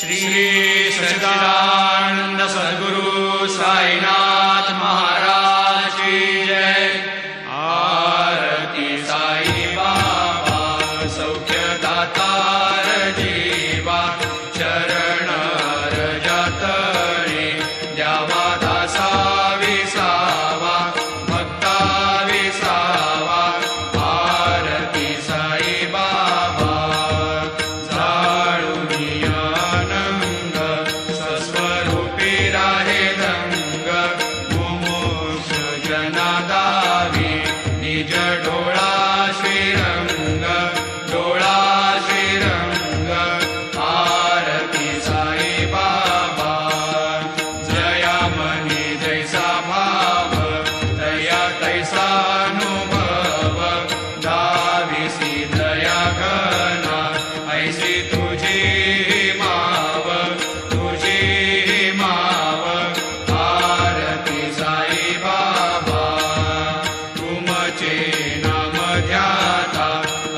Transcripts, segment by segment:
श्री सच्चिदानंद सद्गुरु साईनाथ महाराज की जय। आरती साई बाबा सौख्यदातार जीवा, चरण रजतणी द्यावा दासा विसावा, भक्ता विसावा। आरती साई बाबा जाळुनियानंग स्वस्वरूपी राहे दंग, मुमुक्ष जनादावी निज डोळा श्रीरंग, डोळा श्रीरंग। आरती साई बाबा जया मनी जैसा भाव, दया तैसा अनुभव, दाविसी दया घना ऐसी तुझी माव, तुझी माव। आरती साई बाबा तुमचे नाम ध्याता,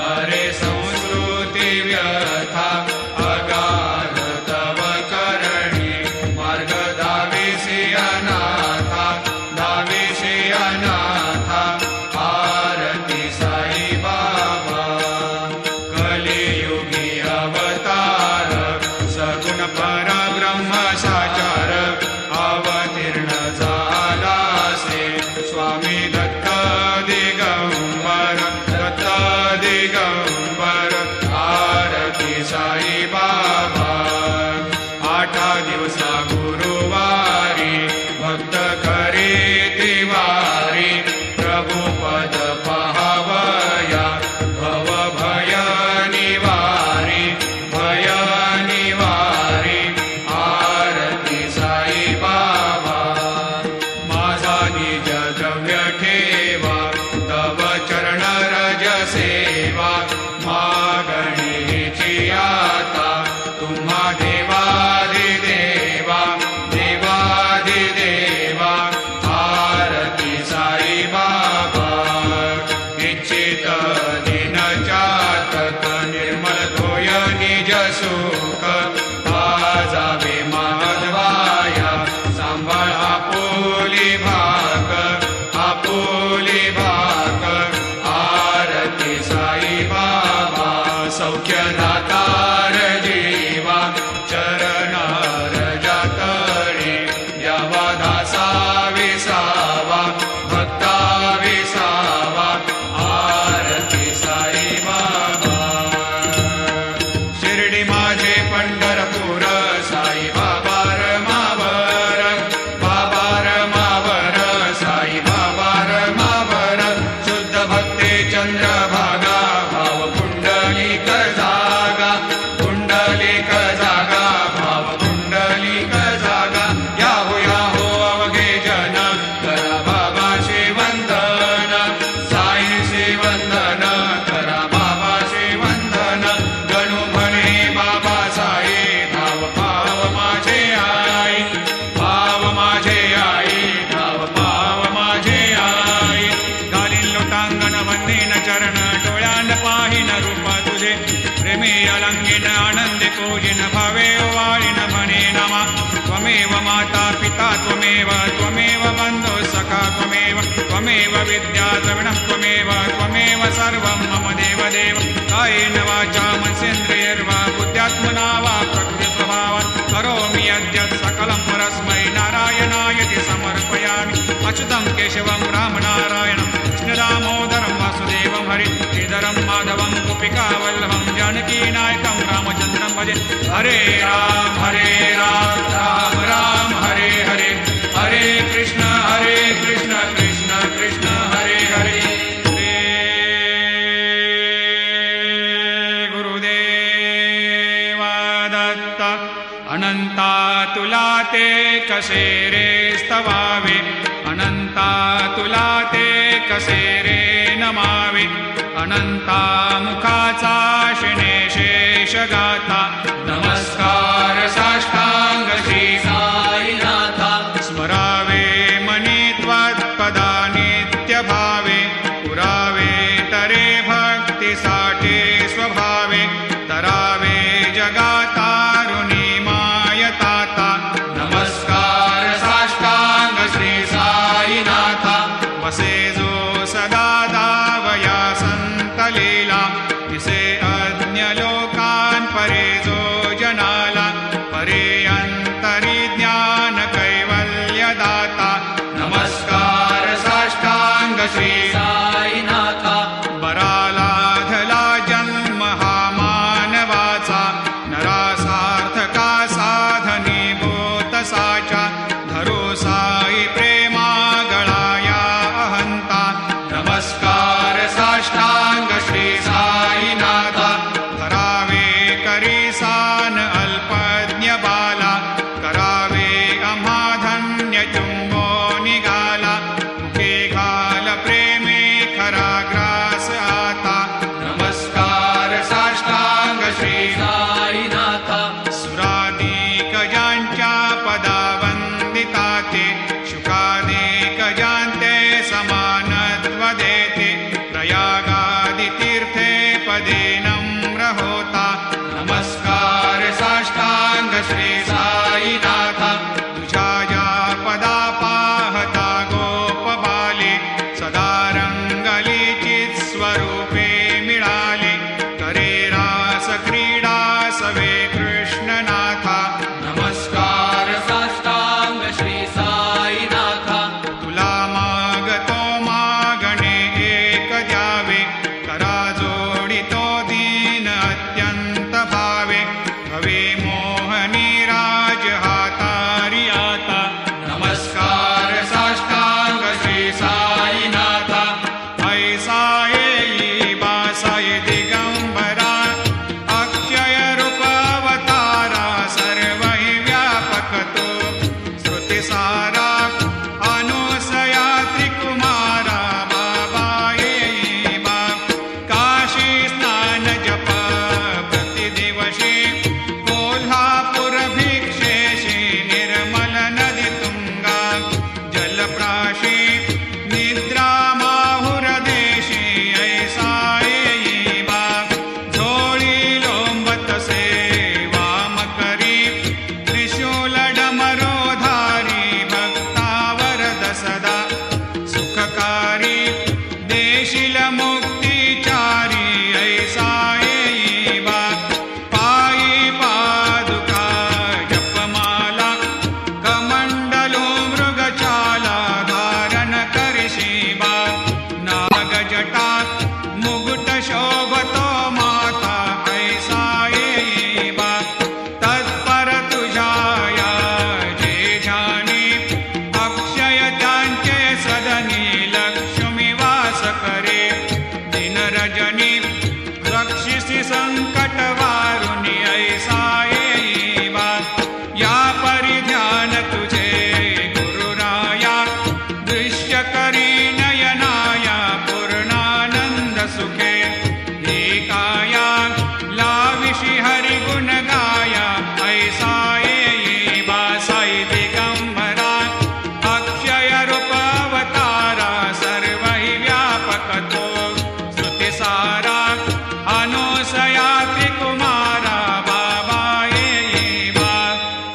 अरे संस्कृती व्यथा, अगाध तव करणी मार्ग दाविसी अनाथा, दाविसी अनाथा। आरती साई बाबा कलियुगी अवतार, सगुण परब्रह्म साचार, अवतीर्ण झालासे स्वामी दत्त दिगंबर, दत्त दिगंबर। आरती साई बाबा आठा दिवसा गुरुवारी, भक्त करी तिवारी, प्रभु पद पाहावया, भव भय निवारी, भय निवारी। आरती साई बाबा माझा निज द्रव्य ठेवा, तव चरण रज सेवा, मागणीची आता तुम्हा देवादिदेवा, देवादिदेवा। आरती साई बाबा इच्छित दिन चातक, निर्मल धोय निज सुख, आजावे माधवाया सांभाळ आपुली भाग, आपुली भाग। आरती साई बाबा सौख्यदातार जीवा, चरण रजतणी द्यावा दासा विसावा, भक्ता विसावा। आरती साई बाबा शिर्डी माझे पंढरपूर, साई बाबा रमावर, बाबा रमावर, साई बाबा रमावर। शुद्ध भक्ती चंद्रभागा, भाव पुंडलिक जागा, पुंडलिक जागा, भाव पुंडलिक जागा। याहो याहो अवघे जन, करा बाबाशी वंदन, साईशी वंदन, करा बाबाशी वंदन। गणू म्हणे बाबा साई, धाव पाव माझे आई, पाव माझे आई, धाव पाव माझे आई। घालीन लोटांगण वंदीन चरण, डोळ्यान पाहिन रूप तुझे, प्रेमी अलंगिन आनंदी पूजिन, भावे वाळीन म्हणे नमा। त्वमेव माता पिता त्वमेव, त्वमेव बंधु सखा त्वमेव, त्वमेव विद्या द्रविणं त्वमेव, त्वमेव सर्वं मम देवदेव। कायेन वाचा मनसेन्द्रियैर्वा बुद्ध्यात्मना वा प्रकृतिस्वभावात् करोमि यद्यत् सकलं परस्मै नारायणायति समर्पयामि। अच्युतं केशवं रामनारायणं कृष्णदामोदरं वासुदेवं हरि श्रीधरं माधवं गोपिकावल्लभं जानकीनायकं रामचन्द्रं भजे। हरे राम राम राम हरे हरे, हरे कृष्ण कृष्ण कृष्ण हरे हरे। श्री गुरुदेवा दत्त अनंता तुला ते कसे रे स्तवावे, अनंता तुला ते कसे रे नमावे। अनंता मुखाचा शिणे शेष गाता, नमस्कार साष्टांग श्री साईनाथा। स्मरावे मनी त्वत्पदा नित्य भावे, पुरावे तरे भक्तीसाठी स्वभावे, तरावे जगातारुणी मा श्री साईनाथ सुरादिकजांच्या पदा वंदिता ते शुकादिकजांते समानत्व देते प्रयागादितीर्थे पदे नम्र होता नमस्कार साष्टांग श्री साईनाथ तुझ्या या पदा पाहता गोपबाले सदा रंगलीचित स्वरूपे मिळाले करे रास क्रीडा सवे कृष्णनाथा नमस्कार साष्टांग श्री साईनाथ तुला मागतो मागणे एक द्यावे करा जोडितो दीन अत्यंत भावे भवे मोहनी राज हातारी आता नमस्कार साष्टांग श्री साईनाथ ऐसा येई बासाय दिगंबरा अक्षय रूप अवतारा सर्व हि व्यापक तो श्रुतिसारा अनुसया त्रिकुमारा बाबा येई बा काशी स्नान जप प्रतिदिवशी कोल्हापूर भिक्षेशी निर्मल नदी तुंगा जलप्राशी निद्रा माहुर देशी ऐसा येई बा झोळी लोंबत सेवा मकरी त्रिशूल डमरोधारी भक्तावरद सदा सुखकारी देशील मुक्तिचारी ऐसा येई बा पायी पादुका जपमाला कमंडलो मृगचाला धारण करशी बा नागजटा मुकुट शोभतो माथा ऐसा येई बा तत्पर तुझाया जे ध्यानी अक्षय त्यांचे सदनी लक्ष्मी वास करे दिन रजनी रक्षिसी संकट वारुणी ऐसा येई बा या परिध्यान तुझे गुरुराया दृश्य करी नयनाया पूर्णानंद सुखे एकाया लाविषि हरि गुण गाया ऐसा येई बा साई दिगंबरा अक्षय रूप अवतारा सर्व हि व्यापक तो श्रुतिसारा अनुसया त्रिकुमारा बाबा येई बा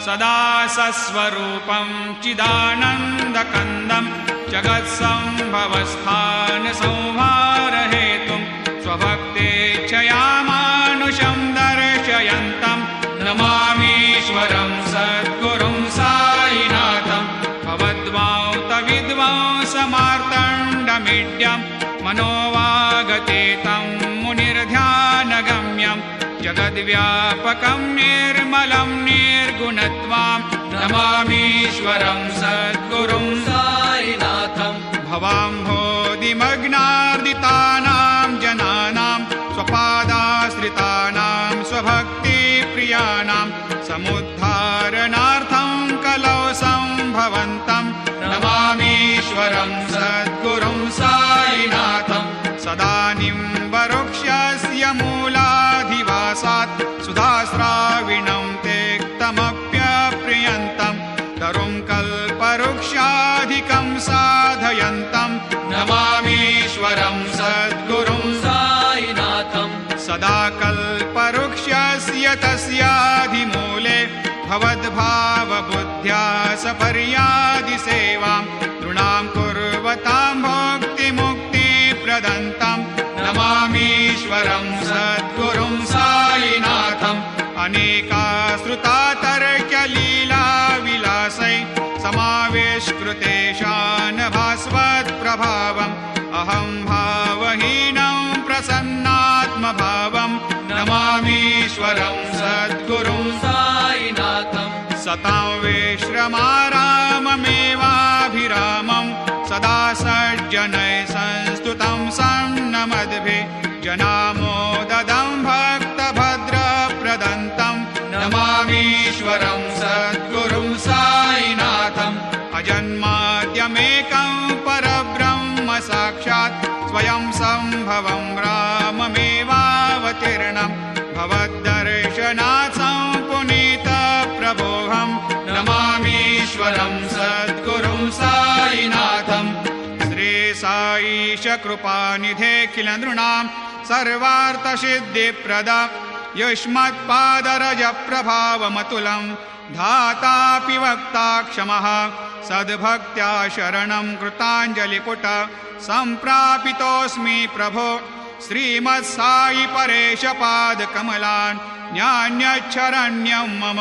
सदा सस्वरूपं चिदानन्दकन्दं जगत्सम्भवस्थान संहारहेतुं स्वभक्तेच्छया मानुषं दर्शयन्तं नमामीश्वरं सद्गुरुं साईनाथं भवद्वांतविद्वांसमार्तण्डमीड्यं मनोवागतेतं मुनिर्ध्यानगम्यं जगद्व्यापकं निर्मलं निर्गुणत्वां नमामीश्वरं सद्गुरुं साईनाथं भवाम्भोधिमग्नार्दितानां जनानां स्वपादाश्रितानां स्वभक्तिप्रियाणां समुद्धारणार्थं कलौ सम्भवन्तं नमामीश्वरं सद्गुरुं साईनाथं सदा निम्बवृक्षस्य मूलाधिवासात् सुधास्राविणं तेक्तमप्यप्रियन्तं तरुं कल्पवृक्षाधिकं साधयन्तं नमामीश्वरं सद्गुरुं साईनाथं सदा कल्पवृक्षस्य तस्याधिमूले भवद्भावबुद्ध्या सपर्यादिसेवां नृणां कुर्वतां भोक्तिमुक्तिप्रदन्तं नमामीश्वरं सद्गुरुं साईनाथम् अनेकाश्रुतातर्क्यलीलाविलासै समावेशकृतेशान भास्वत्प्रभावम् अहं भावहीनं प्रसन्नात्मभावं नमामीश्वरं सद्गुरुं साईनाथं सतां विश्रमाराममेवाभिरामं सदा सज्जनैः संस्तुतं सन्नमद्भिः जनामोददं भक्तभद्रप्रदन्तं नमामीश्वरं सद्गुरुं साईनाथम् अजन्माद्यमेकं परब्रह्म साक्षात् स्वयं सम्भवं राममेवावतीर्णं भवद्दर्शनानन्तरं ईश कृपानिधेऽखिल नृणां सर्वार्थसिद्धिप्रदा युष्मत्पादरजप्रभावमतुलं धातापि वक्ता क्षमः सद्भक्त्या शरणं कृताञ्जलिपुट सम्प्रापितोऽस्मि प्रभो श्रीमत्सायि परेश पादकमलान् न्यान्यच्छरण्यं मम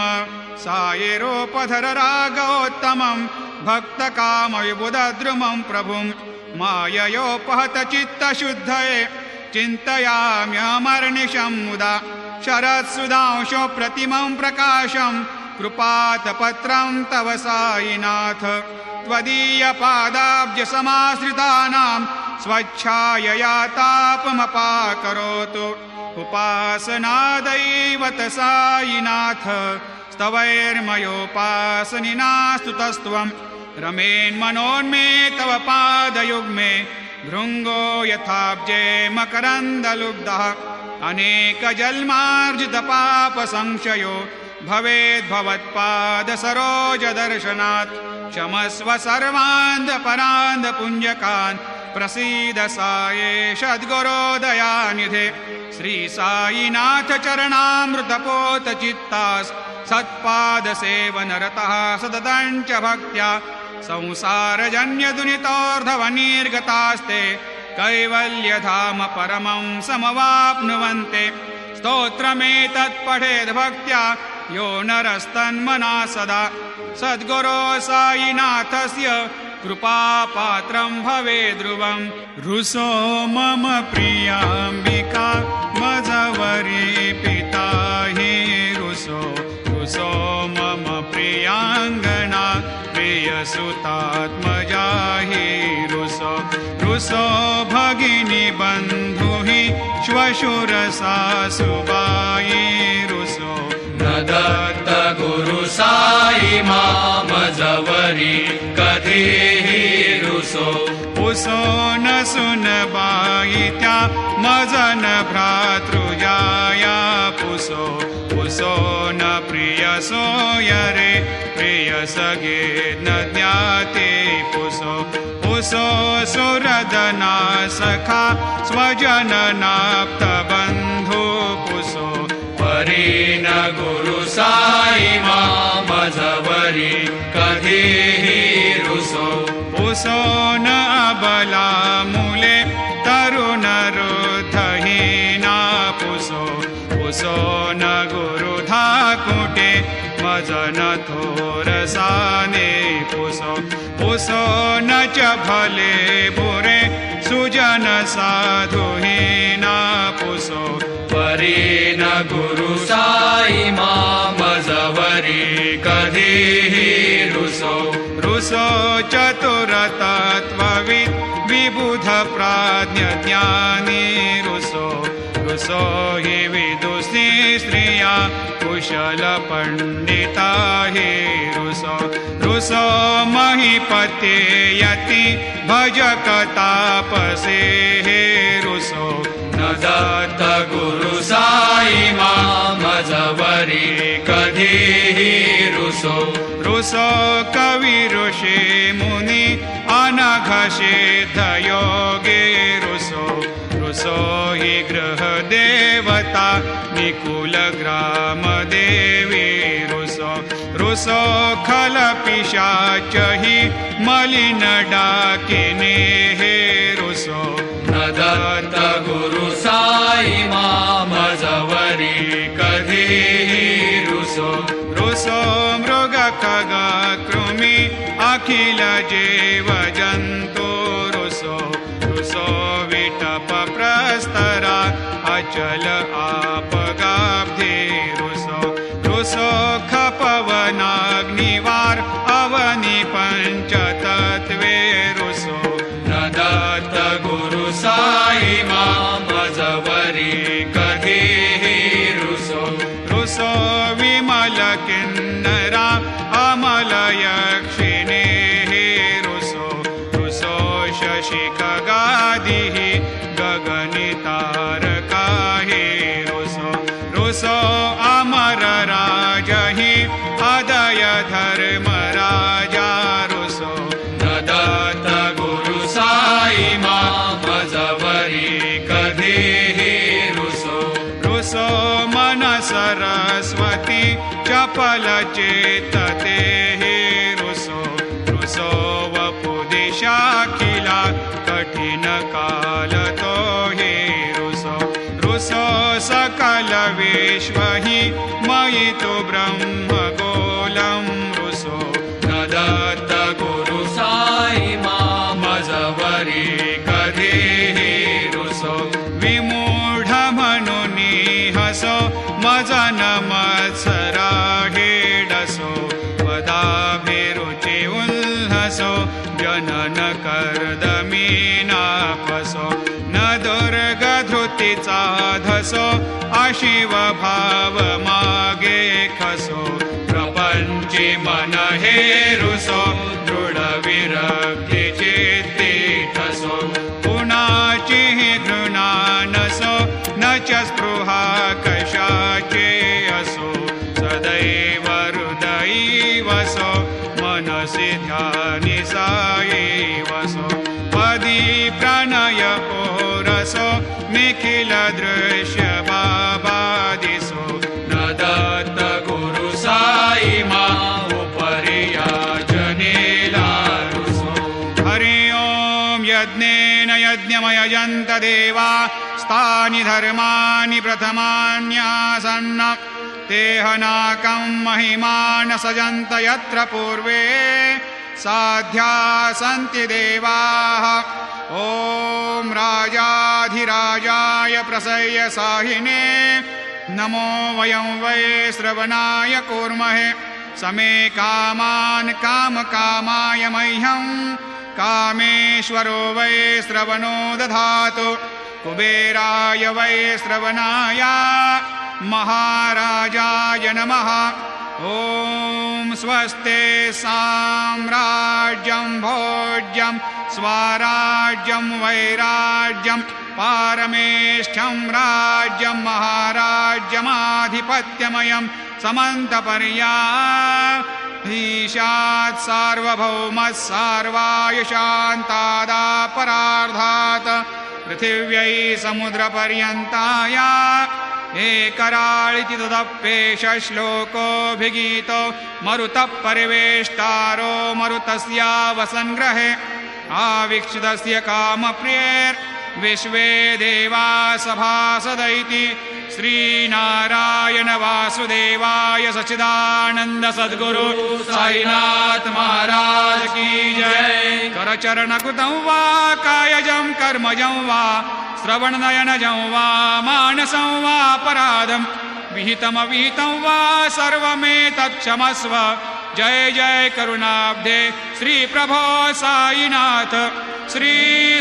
सायिरोपधर रागोत्तमं भक्तकामविबुधद्रुमं प्रभुं माययोपहत चित्तशुद्धये चिन्तयाम्यमर्निशं मुदा शरत्सुधांशो प्रतिमं प्रकाशं कृपातपत्रं तव सायिनाथ त्वदीयपादाब्जसमाश्रितानां स्वच्छायया तापमपाकरोतु उपासनादैवत सायिनाथ स्तवैर्मयोपासनिना स्तुतस्त्वं रमेन्मनोन्मे तव पादयुग्मे भृङ्गो यथाब्जे मकरन्दलुब्धः अनेकजन्मार्जितपापसंशयो भवेद्भवत्पादसरोजदर्शनात् क्षमस्व सर्वान्धपरान्धपुञ्जकान् प्रसीद साये सद्गुरो दयानिधे श्रीसायिनाथ चरणामृतपोतचित्तास् सत्पादसेवनरतः सततं भक्त्या संसारजन्यदुनितोर्धवनिर्गतास्ते कैवल्यधाम परमं समवाप्नुवन्ते स्तोत्रमेतत् पठेद् भक्त्या यो नरस्तन्मना सदा सद्गुरो सायिनाथस्य कृपापात्रं भवेद्ध्रुवम् रुसो मम प्रियाम्बिका मजवरी पिता हि रुसो मम प्रियाङ्गना प्रियसुतात्मजा हि रुसो भगिनी बन्धु हि श्वशुरसासुबायि रुसो न दत्त गुरु साई मामजवरी कधीहि रुसो पुसो न सुनबाई त्या मजन भ्रातृजाया पुसो न प्रिय सोयरे प्रिय सगे न ज्ञाते पुसो सुरदना सखा स्वजननाप्त बन्धु पुसो परीन गुरु साई मामजवरी कधीहि रुसो न अबला मूले तरुणरुद्धहीना पुसो न गुरुधा कुटे मजन थोरसाने पुसो न च भले बुरे सुजन साधुहीना पुसो परीन गुरु साई मामजवरी कधीहि रुसो चतुरतत्त्वविद् विबुध प्राज्ञ ज्ञानी रुसो हि विदुषी स्त्रिया कुशल पंडिता हि रुसो महीपते यति भजक तापसे हे रुसो न दत्त गुरु साई मामजवरी कधीहि रुसो कवि ऋषि मुनि अनघषेध योगे रुसो हि गृह देवता निकुल ग्राम देवी रुसो खल पिशाच हि मलिन डाकिने हे रुसो न दत्त गुरु साई मामजवरी कधीहि रुसो मृग खग कृमि अखिल जीव जन्तु रुसो विटप प्रस्तरा अचल आपगाब्धे रुसो खपवनाग्निवार अवनि पंचतत्वे रुसो न दत्त गुरु साई मामजवरी कधीहि रुसो विमल किन्नरा अमल यक्षिणे रुसो शशि खगादिः गगनितारका हि रुसो अमर राजहि अदय धर्मराजा रुसो न दत्त गुरु साई माम रुसो मन सरस्वती चपल चेतते हे रुसो रुसो वपुदिशाखिला कठिन काल तो हे रुसो रुसो सकल विश्व हि मयि तु ब्रह्म गोलं रुसो न दत्त गुरु साई मामजवरी कधीही रुसो विमूढ म्हणुनि हसो मजन मत्सरा हेडसो पदाभिरुचि उल्हसो जनन कर्दमी नापसो न दुर्गधृतीचा धसो अशिव भाव मागे खसो प्रपंची मन हे रुसो दृढ विरक्ती चित्ती ठसो कुणाची घृणा नसो न च स्पृहा कशाचे असो सदैव हृदयी वसो मनसि ध्यानि साई वसो पदी प्रणय ओरसो निखिल दृश्य बाबा दिसो न दत्त गुरु साई मा उपरिया जनेला रुसो हरि ओम यज्ञेन यज्ञमयजन्त देवा स्थानि धर्माणि प्रथमान्यासन्न तेहनाकं महिमान सजन्त यत्र पूर्वे साध्या सन्ति देवाः ॐ राजाधिराजाय प्रसह्य साहिने नमो वयं वै श्रवणाय कूर्महे समे कामान् कामकामाय मह्यं कामेश्वरो वै श्रवणो दधातु कुबेराय वै श्रवणाय महाराजाय नमः ॐ स्वस्ते साम्राज्यं भोज्यं स्वराज्यं वैराज्यं पारमेष्ठ्यं राज्यं महाराज्यमाधिपत्यमयं समन्तपर्याधीशात् सार्वभौमः सार्वायुषान्तादापरार्धात् पृथिव्यै समुद्रपर्यन्ताय एकराळिति तदप्येष श्लोकोऽभिगीतो मरुतः परिवेष्टारो मरुतस्यावसङ्ग्रहे आवीक्षितस्य कामप्रियैर्विश्वे देवा सभासदैति श्रीनारायण वासुदेवाय सच्चिदानन्द सद्गुरु साईनाथ महाराज की जय करचरणकृतं वा कायजं कर्मजं वा श्रवणनयनजं वा मानसं वा अपराधं विहितमविहितं वा सर्वमेतत्क्षमस्व जय जय करुणाब्धे श्री प्रभो साईनाथ श्री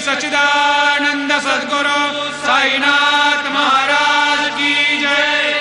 सच्चिदानंद सद्गुरु साईनाथ महाराज की जय।